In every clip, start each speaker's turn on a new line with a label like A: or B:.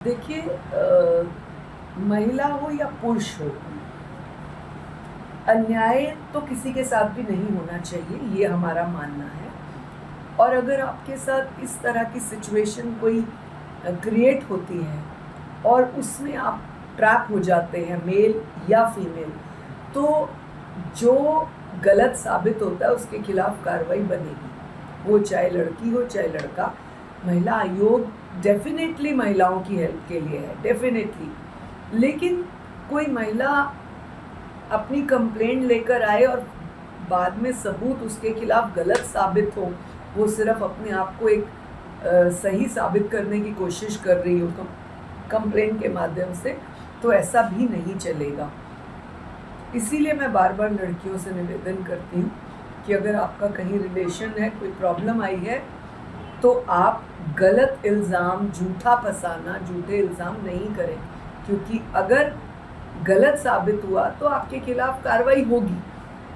A: देखिए महिला हो या पुरुष हो, अन्याय तो किसी के साथ भी नहीं होना चाहिए, ये हमारा मानना है। और अगर आपके साथ इस तरह की सिचुएशन कोई क्रिएट होती है और उसमें आप ट्रैप हो जाते हैं, मेल या फीमेल, तो जो गलत साबित होता है उसके खिलाफ कार्रवाई बनेगी। वो चाहे लड़की हो चाहे लड़का। महिला आयोग डेफिनेटली महिलाओं की हेल्प के लिए है, डेफिनेटली। लेकिन कोई महिला अपनी कंप्लेंट लेकर आए और बाद में सबूत उसके खिलाफ गलत साबित हो, वो सिर्फ अपने आप को एक सही साबित करने की कोशिश कर रही हो कंप्लेंट के माध्यम से, तो ऐसा भी नहीं चलेगा। इसीलिए मैं बार बार लड़कियों से निवेदन करती हूँ कि अगर आपका कहीं रिलेशन है, कोई प्रॉब्लम आई है, तो आप गलत इल्ज़ाम, झूठा फसाना, झूठे इल्ज़ाम नहीं करें, क्योंकि अगर गलत साबित हुआ तो आपके खिलाफ कार्रवाई होगी।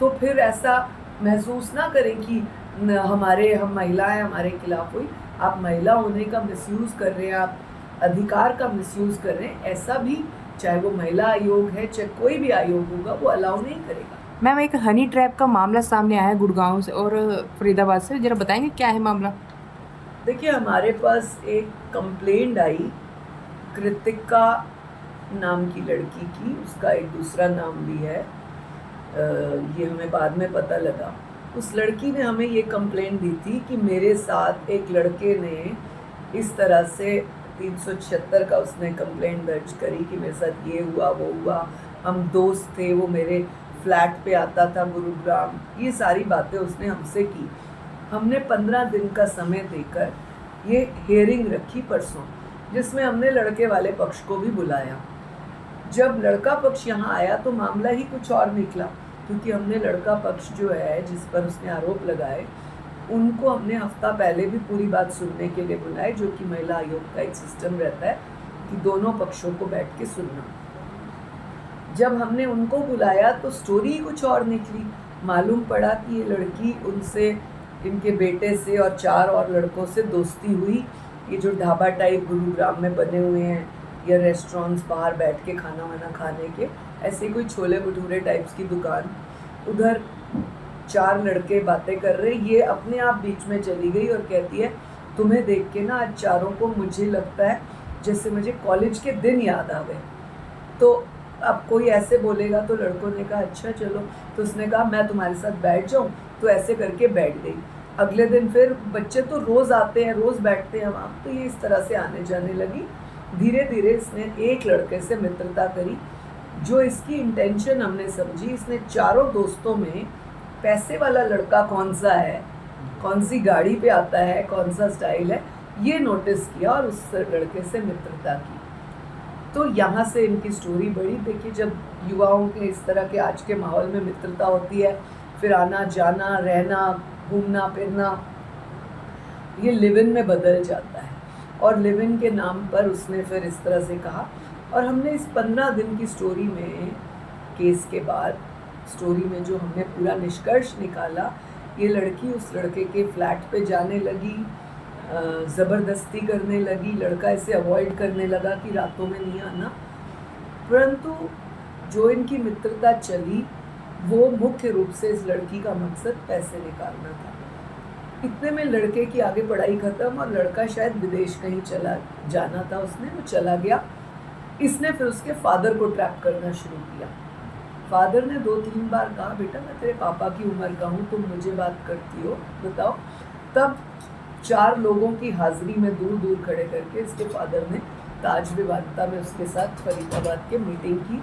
A: तो फिर ऐसा महसूस ना करें कि हम महिला हैं, हमारे खिलाफ हुई। आप महिला होने का मिसयूज़ कर रहे हैं, आप अधिकार का मिसयूज़ कर रहे हैं, ऐसा भी चाहे वो महिला आयोग है, चाहे कोई भी आयोग होगा, वो अलाउ नहीं करेगा।
B: मैम, एक हनी ट्रैप का मामला सामने आया है गुड़गांव से और फरीदाबाद से, जरा बताएंगे क्या है मामला?
A: देखिए, हमारे पास एक कंप्लेंट आई कृतिका नाम की लड़की की, उसका एक दूसरा नाम भी है, ये हमें बाद में पता लगा। उस लड़की ने हमें ये कंप्लेंट दी थी कि मेरे साथ एक लड़के ने इस तरह से 376 का उसने कंप्लेंट दर्ज करी कि मेरे साथ ये हुआ, वो हुआ, हम दोस्त थे, वो मेरे फ्लैट पे आता था गुरुग्राम, ये सारी बातें उसने हमसे की। हमने 15 दिन का समय देकर ये हियरिंग रखी परसों, जिसमें हमने लड़के वाले पक्ष को भी बुलाया। जब लड़का पक्ष यहाँ आया तो मामला ही कुछ और निकला, क्योंकि हमने लड़का पक्ष जो है, जिस पर उसने आरोप लगाए, उनको हमने हफ्ता पहले भी पूरी बात सुनने के लिए बुलाए, जो कि महिला आयोग का एक सिस्टम रहता है कि दोनों पक्षों को बैठ के सुनना। जब हमने उनको बुलाया तो स्टोरी कुछ और निकली। मालूम पड़ा कि ये लड़की उनसे, इनके बेटे से और 4 और लड़कों से दोस्ती हुई। ये जो ढाबा टाइप गुरुग्राम में बने हुए हैं या रेस्टोरेंट्स, बाहर बैठ के खाना वाना खाने के, ऐसे कोई छोले भटूरे टाइप्स की दुकान, उधर 4 लड़के बातें कर रहे। ये अपने आप बीच में चली गई और कहती है, तुम्हें देख के ना आज चारों को मुझे लगता है जैसे मुझे कॉलेज के दिन याद आ गए। तो अब कोई ऐसे बोलेगा तो लड़कों ने कहा अच्छा चलो, तो उसने कहा मैं तुम्हारे साथ बैठ जाऊँ, तो ऐसे करके बैठ गई। अगले दिन फिर बच्चे तो रोज़ आते हैं, रोज़ बैठते हैं वहाँ, तो ये इस तरह से आने जाने लगी। धीरे धीरे इसने एक लड़के से मित्रता करी। जो इसकी इंटेंशन हमने समझी, इसने चारों दोस्तों में पैसे वाला लड़का कौन सा है, कौन सी गाड़ी पे आता है, कौन सा स्टाइल है, ये नोटिस किया और उस लड़के से मित्रता की। तो यहाँ से इनकी स्टोरी बढ़ी। देखिए, जब युवाओं के इस तरह के आज के माहौल में मित्रता होती है, फिर आना जाना, रहना, घूमना फिरना, ये लिव इन में बदल जाता है। और लिव इन के नाम पर उसने फिर इस तरह से कहा। और हमने इस 15 दिन की स्टोरी में, केस के बाद स्टोरी में जो हमने पूरा निष्कर्ष निकाला, ये लड़की उस लड़के के फ्लैट पे जाने लगी, ज़बरदस्ती करने लगी, लड़का इसे अवॉइड करने लगा कि रातों में नहीं आना। परंतु जो इनकी मित्रता चली, वो मुख्य रूप से इस लड़की का मकसद पैसे निकालना था। इतने में लड़के की आगे पढ़ाई ख़त्म और लड़का शायद विदेश कहीं चला जाना था, वो चला गया। इसने फिर उसके फादर को ट्रैप करना शुरू किया। फादर ने 2-3 बार कहा, बेटा मैं तेरे पापा की उम्र का हूँ, तुम मुझे बात करती हो, बताओ। तब 4 लोगों की हाजिरी में दूर दूर खड़े करके इसके फादर ने ताज विवादता में उसके साथ फरीदाबाद के मीटिंग की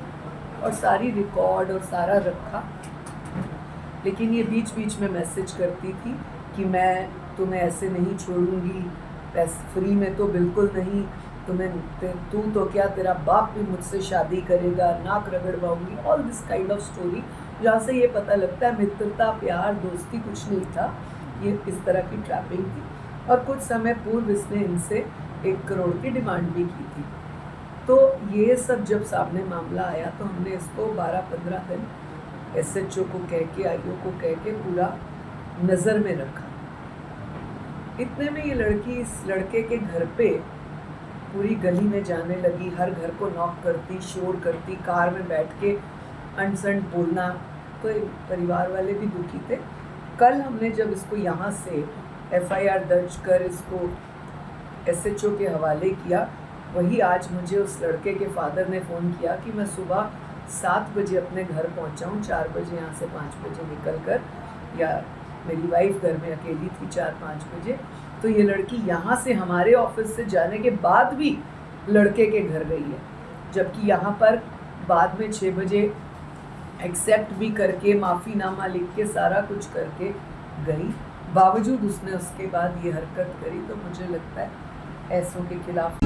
A: और सारी रिकॉर्ड और सारा रखा। लेकिन ये बीच बीच में मैसेज करती थी कि मैं तुम्हें ऐसे नहीं छोड़ूंगी, पैसे फ्री में तो बिल्कुल नहीं, तू तो क्या, तेरा बाप भी मुझसे शादी करेगा, नाक रगड़वाऊंगी, all this kind of story, जहाँ से ये पता लगता है मित्रता, प्यार, दोस्ती कुछ नहीं था, ये इस तरह की ट्रैपिंग थी। और कुछ समय पूर्व इसने इनसे 1 करोड़ की डिमांड भी की थी। तो ये सब जब सामने मामला आया तो हमने इसको 12-15 दिन SHO को कह के, IO को कह के पूरा नज़र में रखा। इतने में ये लड़की इस लड़के के घर पे पूरी गली में जाने लगी, हर घर को नॉक करती, शोर करती, कार में बैठ के अनसंट बोलना, तो परिवार वाले भी दुखी थे। कल हमने जब इसको यहाँ से FIR दर्ज कर इसको SHO के हवाले किया, वही आज मुझे उस लड़के के फादर ने फ़ोन किया कि मैं सुबह 7 बजे अपने घर पहुँचा हूँ, 4 बजे यहाँ से 5 बजे निकल कर, या मेरी वाइफ घर में अकेली थी 4-5 बजे, तो ये लड़की यहाँ से हमारे ऑफिस से जाने के बाद भी लड़के के घर गई है, जबकि यहाँ पर बाद में 6 बजे एक्सेप्ट भी करके माफ़ीनामा लिख के सारा कुछ करके गई, बावजूद उसने उसके बाद ये हरकत करी। तो मुझे लगता है ऐसों के खिलाफ